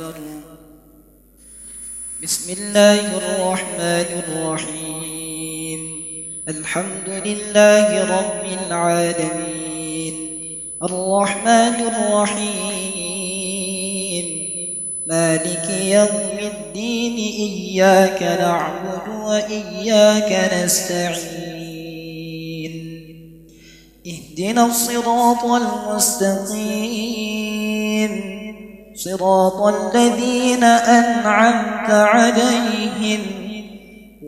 أكبر. بسم الله الرحمن الرحيم. الحمد لله رب العالمين، الرحمن الرحيم، مالك يوم الدين، إياك نعبد وإياك نستعين، اهدنا الصراط المستقيم، صراط الذين أنعمت عليهم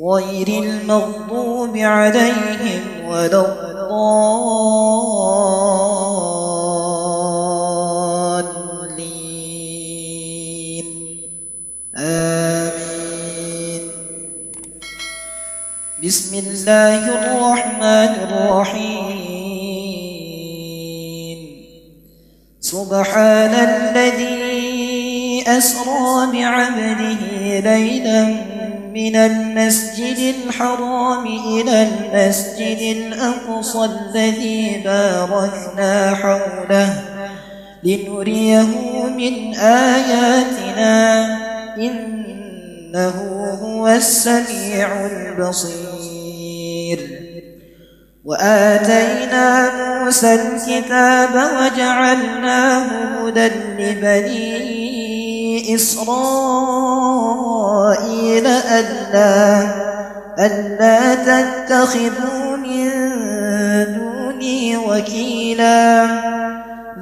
غير المغضوب عليهم ولا الضالين، آمين. بسم الله الرحمن الرحيم. سبحان الذي أسرى بعبده ليلا من المسجد الحرام إلى المسجد الأقصى الذي باركنا حوله لنريه من آياتنا إنه هو السميع البصير. وآتينا موسى الكتاب وجعلناه هدى لبني إسرائيل ألا تتخذوا من دوني وكيلا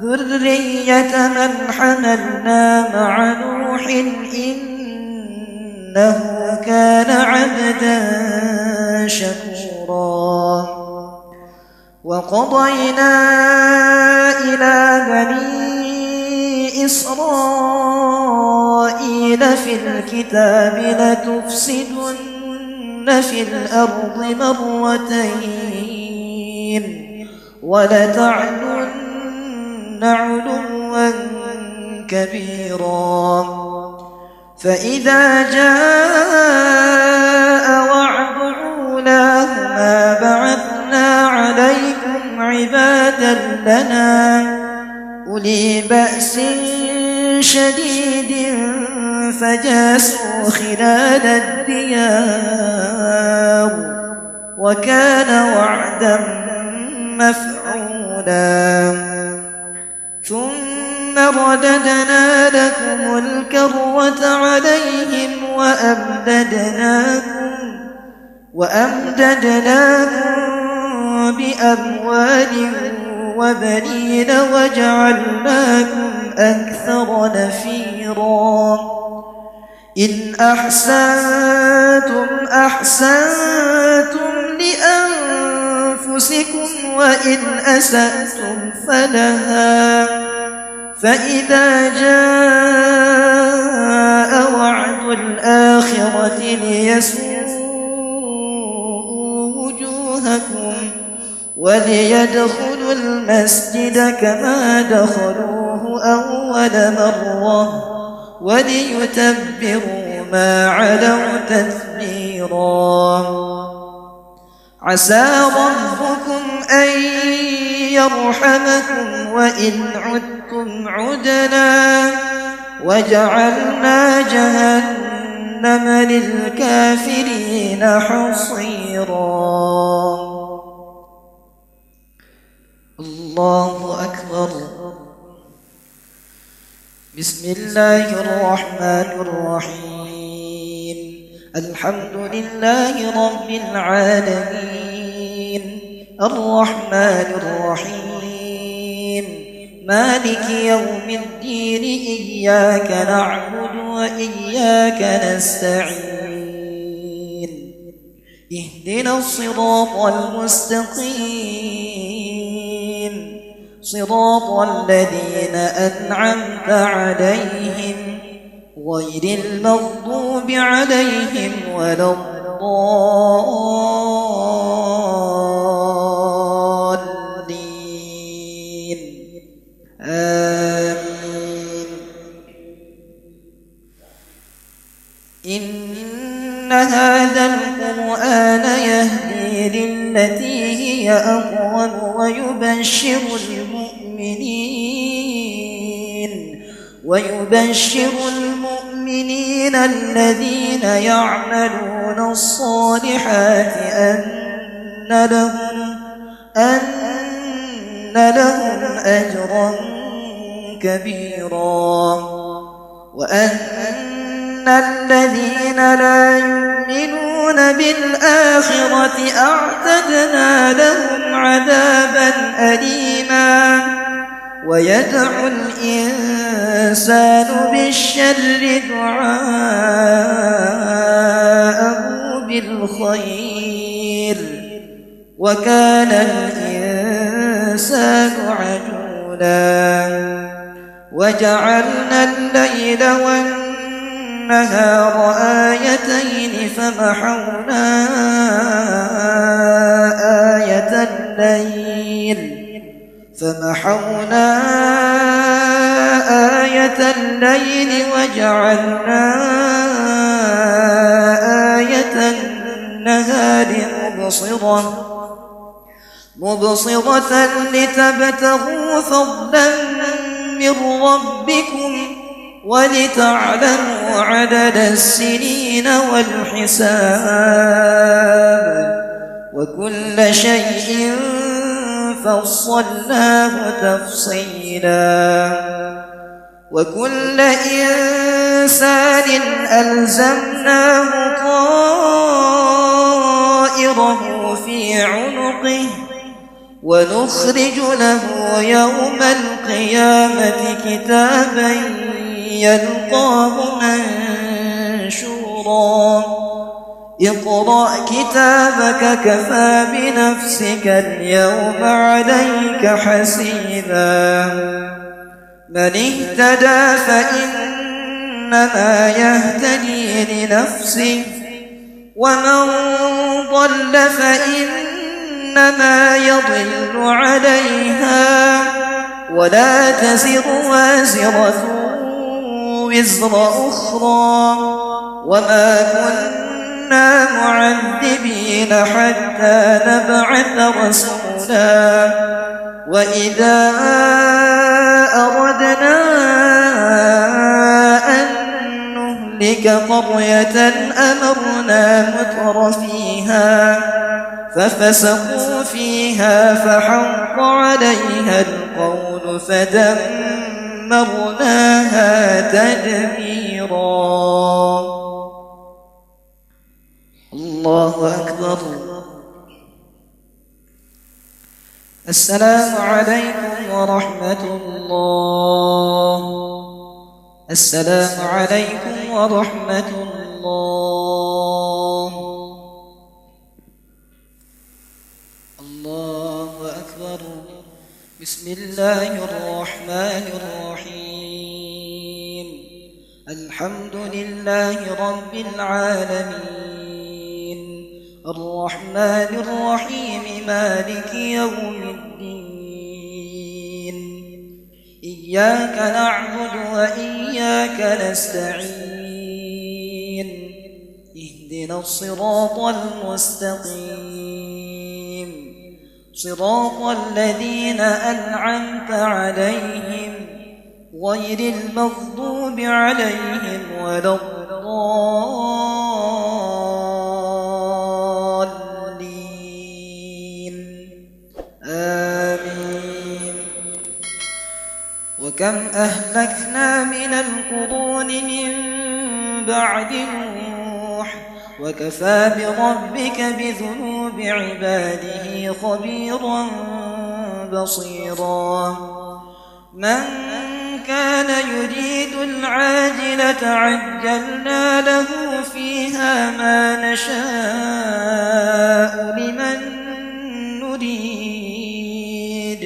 ذرية من حملنا مع نوح إنه كان عبدا شكورا. وقضينا إلى بني إسرائيل في الكتاب لتفسدن في الأرض مرتين ولتعلن علوا كبيرا. فإذا جاء وعد أولاهما بعثنا عليكم عبادا لنا أولي بأس شديد فجاسوا خلال الديار وكان وعدا مفعولا. ثم رددنا لكم الكرة عليهم وأمددناكم بأموال وبنين وجعلناكم أكثر نفيرا. إن أحسنتم أحسنتم لأنفسكم وإن أسأتم فلها. فإذا جاء وعد الآخرة ليسوءوا وجوهكم وليدخلوا المسجد كما دخلوه أول مرة وليتبروا ما علوا تتبيرا. عسى ربكم أن يرحمكم وإن عدتم عدنا وجعلنا جهنم للكافرين حصيرا. الله أكبر. بسم الله الرحمن الرحيم. الحمد لله رب العالمين، الرحمن الرحيم، مالك يوم الدين، إياك نعبد وإياك نستعين، اهدنا الصراط المستقيم، صراط الذين أنعمت عليهم غير المغضوب عليهم ولا الضالين، آمين. إن هذا القرآن يهدي للتي هي أقوم ويبشر المؤمنين الذين يعملون الصالحات أن لهم أجرا كبيرا وأن الذين لا يؤمنون بالآخرة أعتدنا لهم عذابا أليما ويدعو الإنسان بالشر دعاءه بالخير وكان الإنسان عجولا وجعلنا الليل والنهار آيتين فمحونا آية الليل وجعلنا آية النهار مبصرة لتبتغوا فضلا من ربكم ولتعلموا عدد السنين والحساب وكل شيء فصلناه تفصيلا وكل إنسان ألزمناه طائره في عنقه ونخرج له يوم القيامة كتابا يلقاه منشورا اقرأ كتابك كفى بنفسك اليوم عليك حسيبا من اهتدى فإنما يهتدي لنفسه ومن ضل فإنما يضل عليها ولا تزر وازرة وزر أخرى وما كنا معذبين حتى نبعث رسولا وإذا أردنا أن نهلك قرية أمرنا مترفيها ففسقوا فيها فحق عليها القول فدمرناها تدميرا. الله أكبر. السلام عليكم ورحمة الله. السلام عليكم ورحمة الله. الله أكبر. بسم الله الرحمن الرحيم. الحمد لله رب العالمين الرحمن الرحيم مالك يوم الدين إياك نعبد وإياك نستعين اهدنا الصراط المستقيم صراط الذين أنعمت عليهم غير المغضوب عليهم ولا الضالين آمين. وكم أهلكنا من القرون من بعد نوح وكفى بربك بذنوب عباده خبيرا بصيرا. من كان يريد العاجلة عجلنا له فيها ما نشاء لمن نريد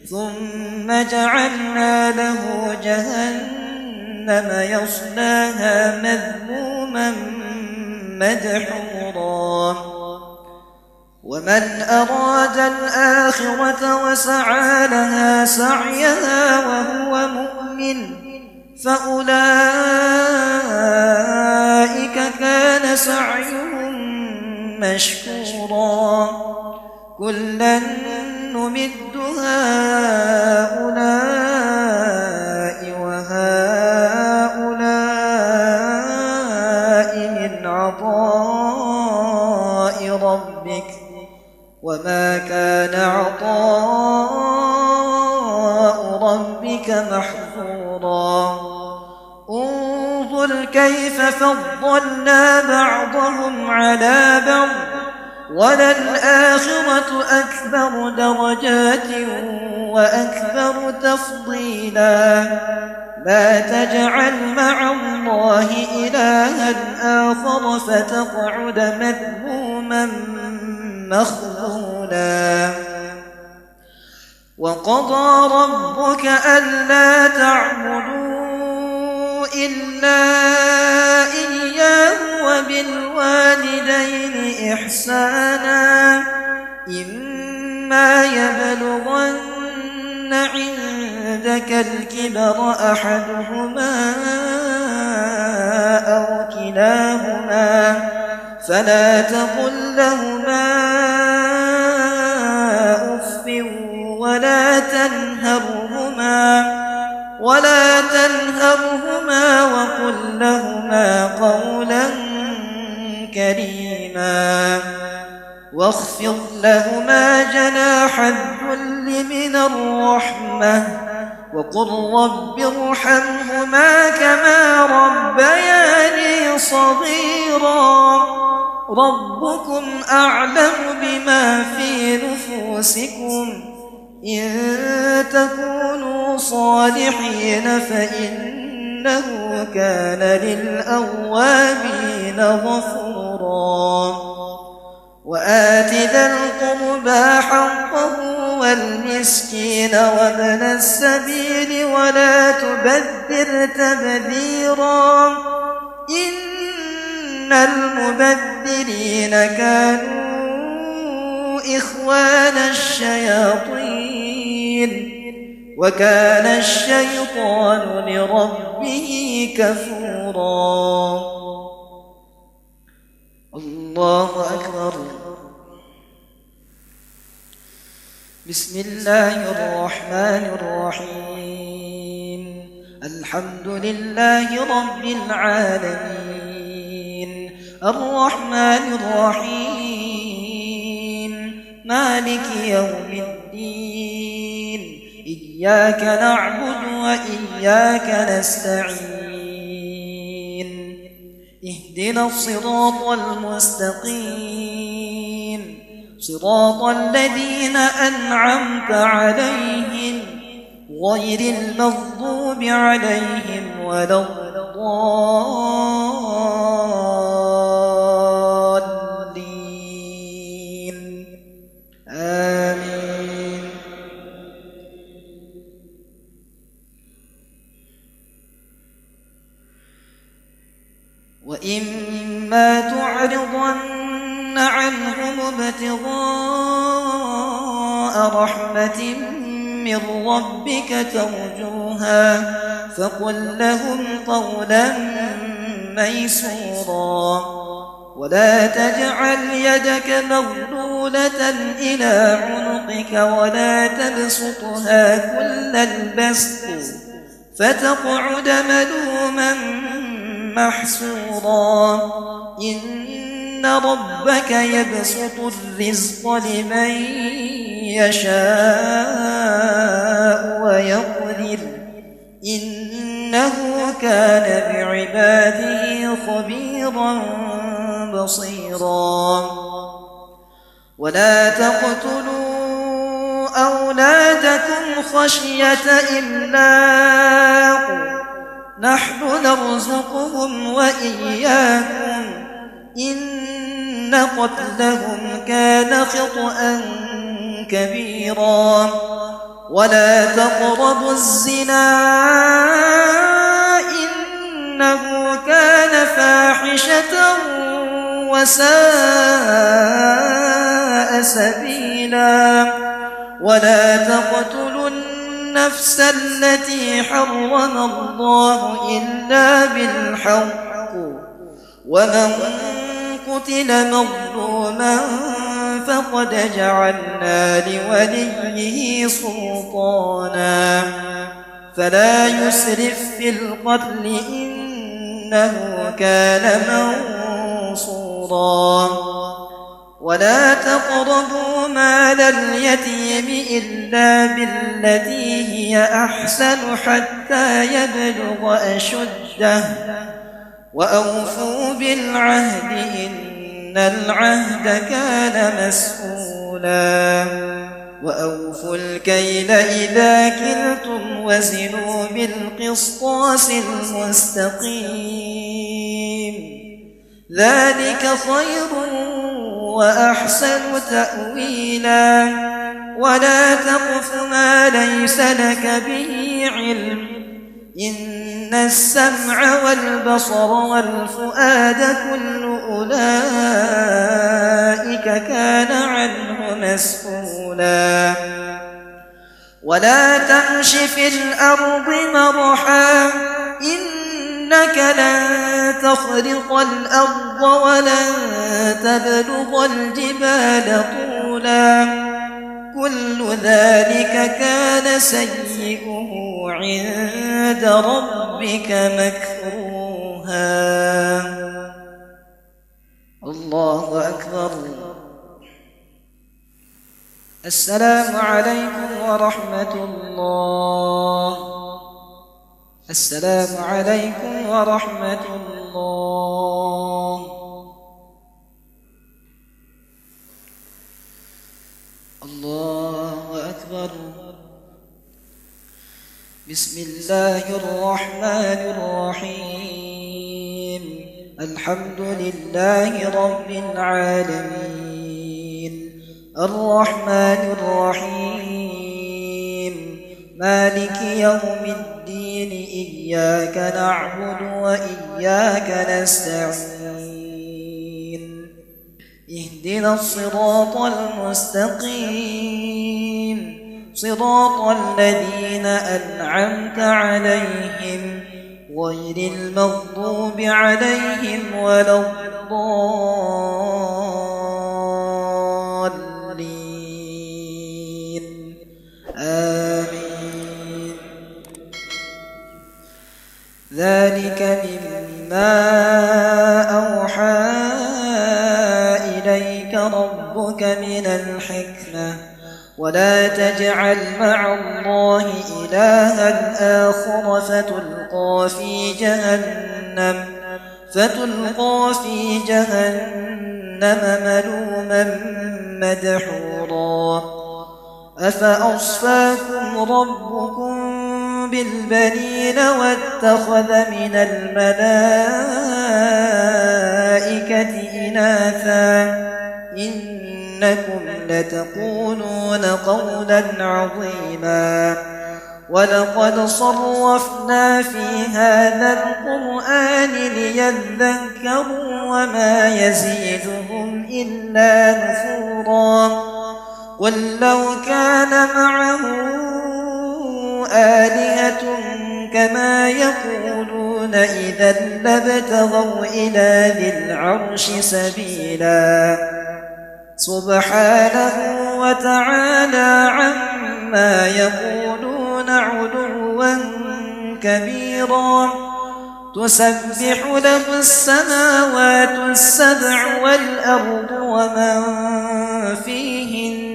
ثم جعلنا له جهنم يصلاها مذموما مدحورا. ومن أراد الآخرة وسعى لها سعيها وهو مؤمن فأولئك كان سعيهم مشكورا. كلا نمد هؤلاء وهؤلاء وما كان عطاء ربك محظورا انظر كيف فضلنا بعضهم على بعض وللآخرة أكبر درجات وأكبر تفضيلا لا تجعل مع الله إلها آخر فتقعد مذموما مخذولا وقضى ربك ألا تعبدوا إلا إياه وبالوالدين إحسانا إما يبلغن عندك الكبر أحدهما أو كلاهما فلا تقل لهما أف ولا تنهرهما وقل لهما قولا كريما واخفض لهما جناح الذل من الرحمة وقل رب ارحمهما كما ربياني صغيرا ربكم أعلم بما في نفوسكم إن تكونوا صالحين فإنه كان للأوابين غفورا وآت ذا القربى حقه والمسكين وابن السبيل ولا تبذر تبذيرا إن المبذرين كانوا إخوان الشياطين وكان الشيطان لربه كفورا الله أكبر بسم الله الرحمن الرحيم الحمد لله رب العالمين الرحمن الرحيم مالك يوم الدين إياك نعبد وإياك نستعين اهدنا الصراط المستقيم صراط الذين أنعمت عليهم غير المغضوب عليهم ولا الضالين آمين وإما تعرضن عنهم ابتغاء رحمة من ربك ترجوها فقل لهم قولا ميسورا ولا تجعل يدك مغلولة إلى عنقك ولا تبسطها كل البسط فتقعد ملوما محسورا إن ربك يبسط الرزق لمن يشاء ويقدر إنه كان بعباده خبيرا بصيرا ولا تقتلوا أولادكم خشية إملاق نحن نرزقهم وإياكم إن قتلهم كان خطأ كبيرا ولا تقربوا الزنا إنه كان فاحشة وساء سبيلا ولا تقتلوا النفس التي حرم الله إلا بالحق ومن قتل مظلوما فقد جعلنا لوليه سلطانا فلا يسرف في القتل إنه كان منصورا ولا تقربوا مال اليتيم إلا بالتي هي أحسن حتى يبلغ أشده وأوفوا بالعهد إن العهد كان مسؤولا وأوفوا الكيل إذا كلتم وزنوا بالقسطاس المستقيم ذلك خير وأحسن تأويلا ولا تقف ما ليس لك به علم إن السمع والبصر والفؤاد كل أولئك كان عنه مسؤولا ولا تمش في الأرض مرحا إنك لن تخرق الأرض ولن تبلغ الجبال طولا كل ذلك كان سيئه عند ربك مكروها. الله أكبر. السلام عليكم ورحمة الله. السلام عليكم ورحمة الله. الله أكبر. بسم الله الرحمن الرحيم الحمد لله رب العالمين الرحمن الرحيم مالك يوم الدين إياك نعبد وإياك نستعين اهدنا الصراط المستقيم صراط الذين أنعمت عليهم غير المغضوب عليهم ولا الضالين آمين. ذلك مما أوحى إليك ربك من الحكمة ولا تجعل مع الله إلها آخر فتلقى في جهنم ملوما مدحورا أفأصفاكم ربكم بالبنين واتخذ من الملائكة إناثا إنكم لتقولون قولا عظيما ولقد صرفنا في هذا القرآن ليذكروا وما يزيدهم إلا نفورا قل لو كان معه آلهة كما يقولون إذا لابتغوا إلى ذي العرش سبيلا سبحانه وتعالى عما يقولون علوا كبيرا تسبح له السماوات السبع والأرض ومن فيهن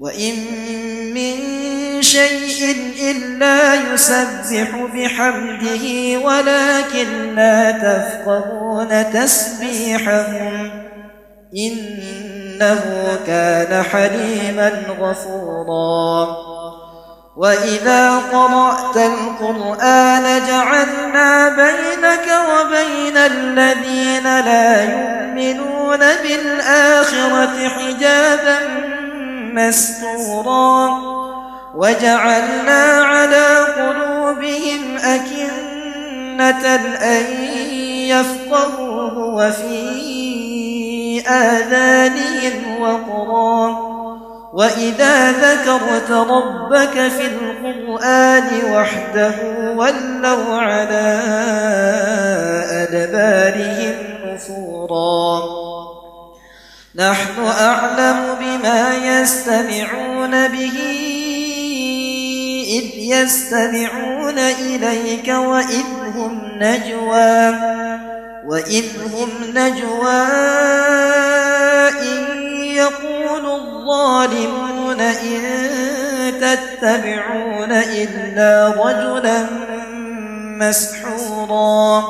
وإن من شيء إلا يسبح بحمده ولكن لا تفقهون تسبيحهم إنه كان حليما غفورا وإذا قرأت القرآن جعلنا بينك وبين الذين لا يؤمنون بالآخرة حجابا مستورا وجعلنا على قلوبهم أكنة أن يفقهوه وفي آذانهم وقرا وإذا ذكرت ربك في القرآن وحده ولوا على أدبارهم نفورا نحن أعلم بما يستمعون به إذ يستمعون إليك وإذ هم نجوى إن يقول الظالمون إن تتبعون إلا رجلا مسحورا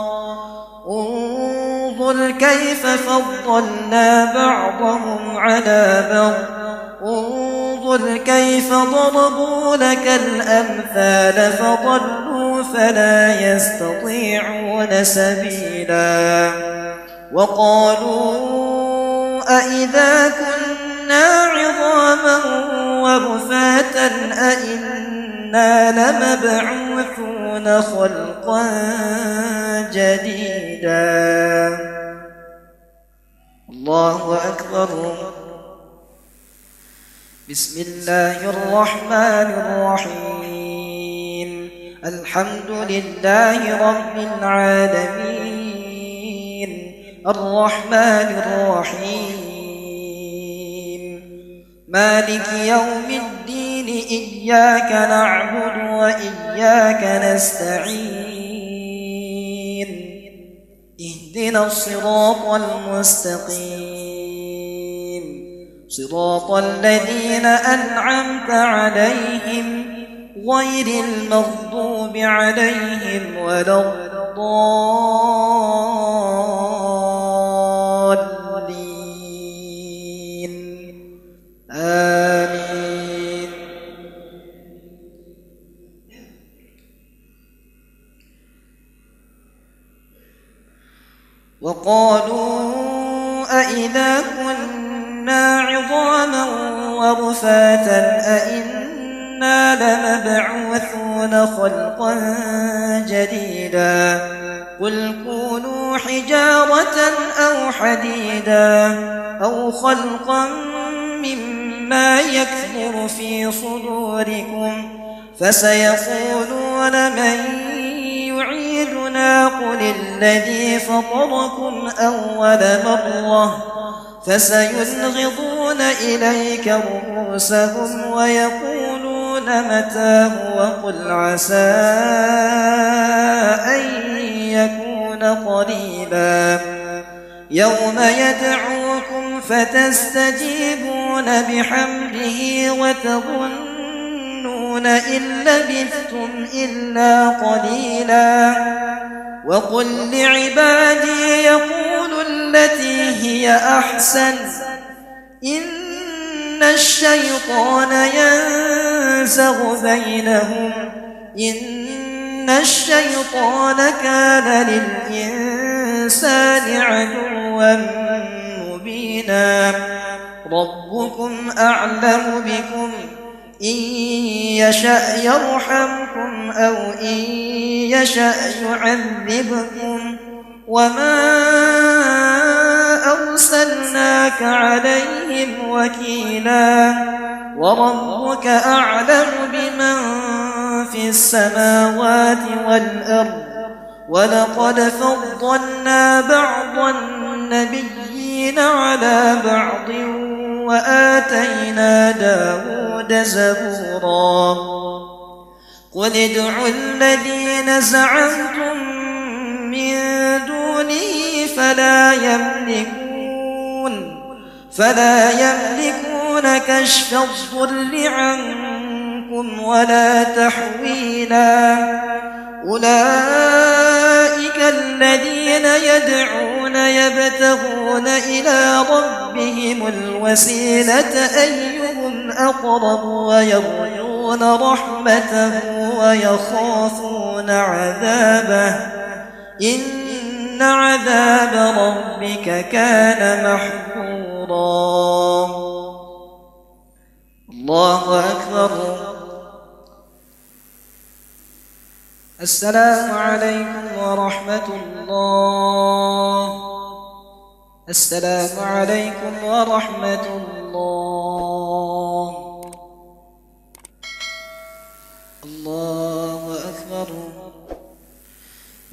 انظر كيف فضلنا بعضهم على بعض انظر كيف ضربوا لك الأمثال فضلوا فلا يستطيعون سبيلا وقالوا أإذا كنا عظاما ورفاتا أإنا لمبعوثون خلقا جديدا الله أكبر بسم الله الرحمن الرحيم الحمد لله رب العالمين الرحمن الرحيم مالك يوم الدين إياك نعبد وإياك نستعين اهدنا الصراط المستقيم صراط الذين أنعمت عليهم غير المغضوب عليهم ولا الضالين آمين وقالوا أإذا كنا عظاما ورفاتا أإنا لمبعوثون خلقا جديدا قل كونوا حجارة أو حديدا أو خلقا مما يكبر في صدوركم فسيقولون من يعيدنا قل الذي فطركم أول مرة فسينغضون إليك رؤوسهم ويقولون متى هو قل عسى أن يكون قريبا يوم يدعوكم فتستجيبون بحمده وتظنون إن لبثتم إلا قليلا وقل لعبادي يقولوا التي هي أحسن إن الشيطان ينزغ بينهم إن الشيطان كان للإنسان عدوا مبينا ربكم أعلم بكم إن يشأ يرحمكم أو إن يشأ يعذبكم وما أرسلناك عليهم وكيلا وربك أعلم بمن في السماوات والأرض ولقد فضلنا بعض النبيين على بعض وآتينا داود زبورا قل ادعوا الذين زعمتم من دونه فلا يملكون كشف الضر عنكم ولا تحويلا أولئك الذين يدعون يبتغون إلى ربهم الوسيلة أيهم أقرب ويرجون رحمته ويخافون عذابه إن عذاب ربك كان محذورا الله أكبر السلام عليكم ورحمة الله السلام عليكم ورحمة الله الله أكبر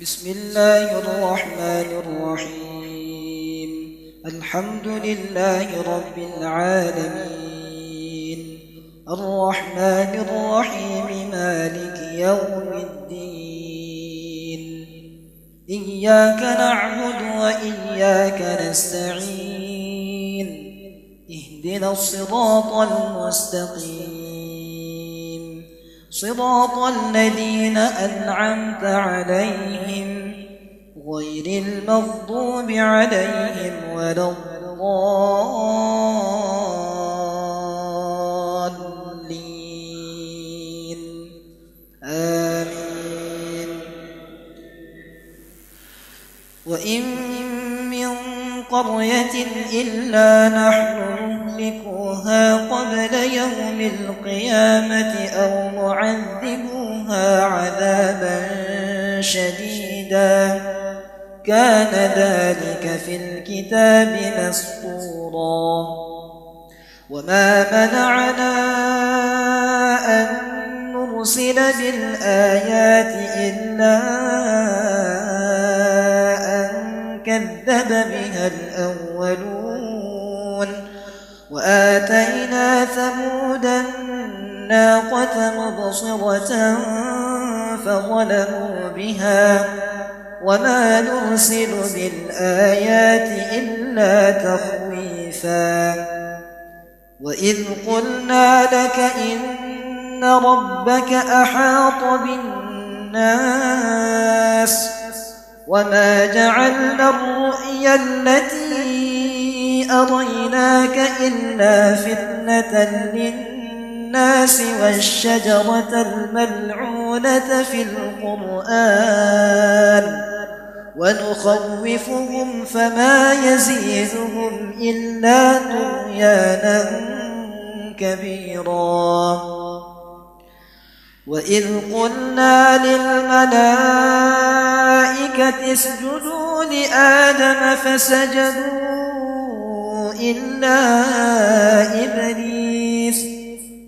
بسم الله الرحمن الرحيم الحمد لله رب العالمين الرحمن الرحيم مالك يوم الدين إياك نعبد وإياك نستعين اهدنا الصراط المستقيم صراط الذين أنعمت عليهم غير المغضوب عليهم ولا الضالين آمين. وإن من قرية إلا نحن مهلكوها قبل يوم القيامة أو معذبوها عذابا شديدا كان ذلك في الكتاب مسطورا. وما منعنا أن نرسل بالآيات إلا أن كذب بها الأولون وآتينا ثمود الناقة مبصرة فظلموا بها وما نرسل بالآيات إلا تخويفا. وإذ قلنا لك إن ربك أحاط بالناس وما جعلنا الرؤيا التي أريناك إلا فتنة للناس والشجرة الملعونة في القرآن ونخوفهم فما يزيدهم إلا طغيانا كبيرا. وإذ قلنا للملائكة اسجدوا لآدم فسجدوا إلا إبليس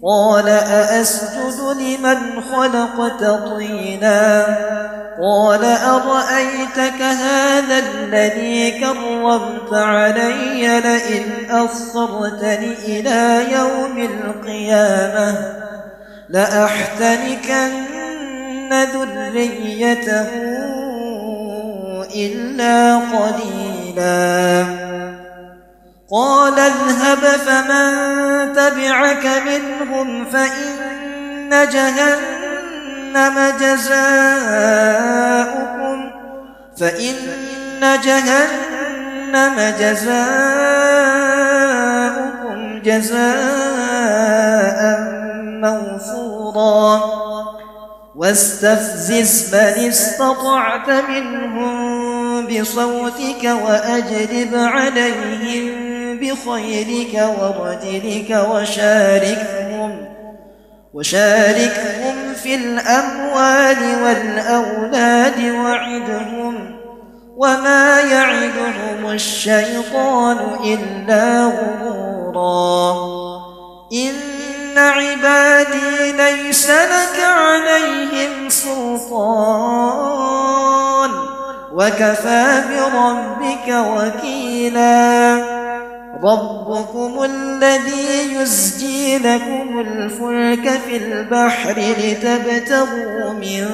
قال أأسجد لمن خلقت طينا قال أرأيتك هذا الذي كرمت علي لئن أخرتني إلى يوم القيامة لأحتنكن ذريته إلا قليلا. قال اذهب فمن تبعك منهم فإن جهنم جزاؤكم جزاء موفورا. واستفزز من استطعت منهم بصوتك وأجلب عليهم بخيلك ورجلك وشاركهم في الأموال والأولاد وعدهم وما يعدهم الشيطان إلا غرورا. إن عبادي ليس لك عليهم سلطان وكفى بربك وكيلا. ربكم الذي يزجي لكم الفلك في البحر لتبتغوا من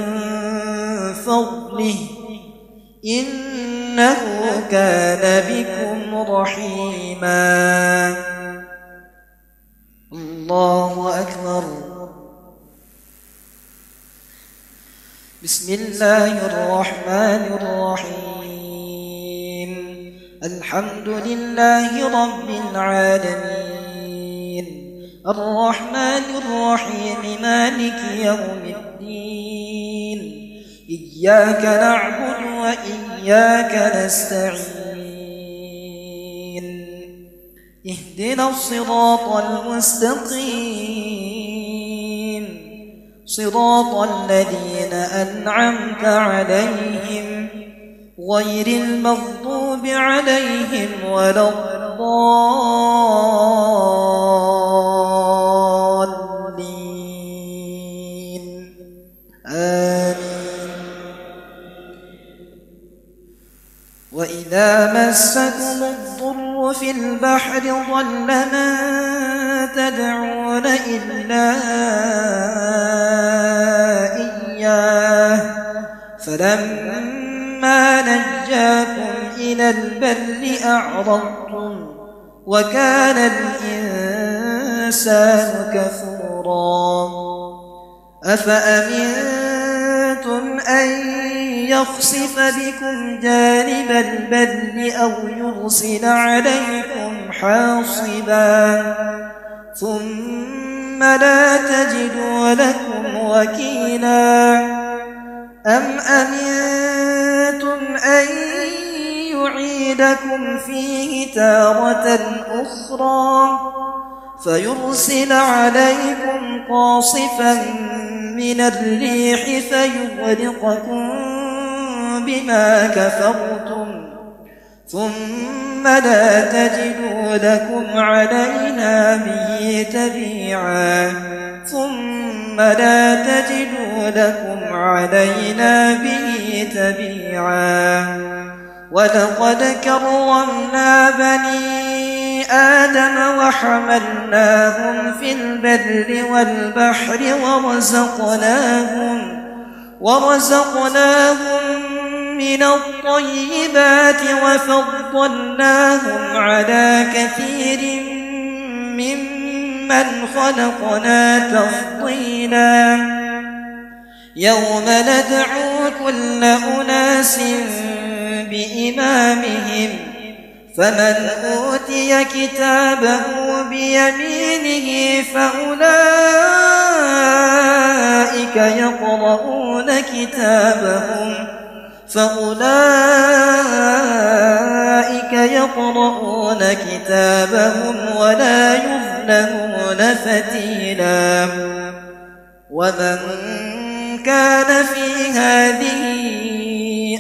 فضله إنه كان بكم رحيما. الله أكبر. بسم الله الرحمن الرحيم. الحمد لله رب العالمين الرحمن الرحيم مالك يوم الدين إياك نعبد وإياك نستعين اهدنا الصراط المستقيم صراط الذين أنعمت عليهم غير المغضوب عليهم ولا الضالين آمين. وإذا مسكم الضر في البحر ضل من تدعون إلا إياه فلما نجاكم إلى البر وكان الإنسان كفورا أفأمنتم أن يخسف بكم جانب البر أو يرسل عليكم حاصبا ثم لا تجدوا لكم وكيلا أم أمنتم أن يعيدكم فيه تارة أخرى فيرسل عليكم قاصفا من الريح فيغرقكم بما كفرتم ثم لا تجدوا لكم علينا به تبيعا ولقد كرمنا بني آدم وحملناهم في البر والبحر ورزقناهم من الطيبات وفضلناهم على كثير ممن خلقنا تفضيلا يوم ندعو كل أناس بإمامهم فمن أوتي كتابه بيمينه فأولئك يقرؤون كتابهم ولا يظلمون فتيلا ومن كان في هذه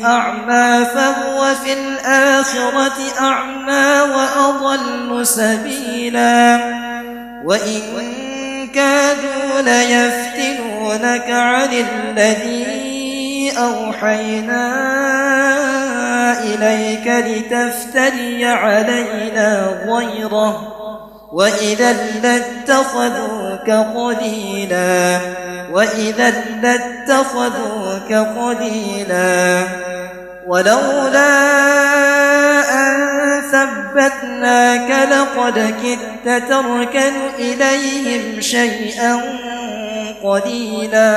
أعمى فهو في الآخرة أعمى وأضل سبيلا وإن كادوا ليفتنونك عن الذي أوحينا إليك لتفتري علينا غيره وإذا لاتخذوك قليلا ولولا أن ثبتناك لقد كدت تركن إليهم شيئا قليلا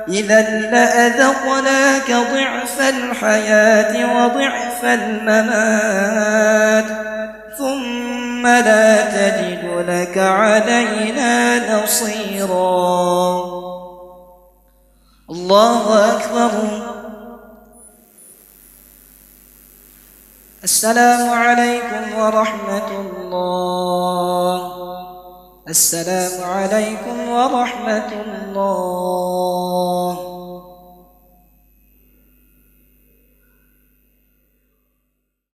إذا لأذقناك ضعف الحياة وضعف الممات ثم لا تجد لك علينا نصيرا. الله أكبر. السلام عليكم ورحمة الله. السلام عليكم ورحمة الله.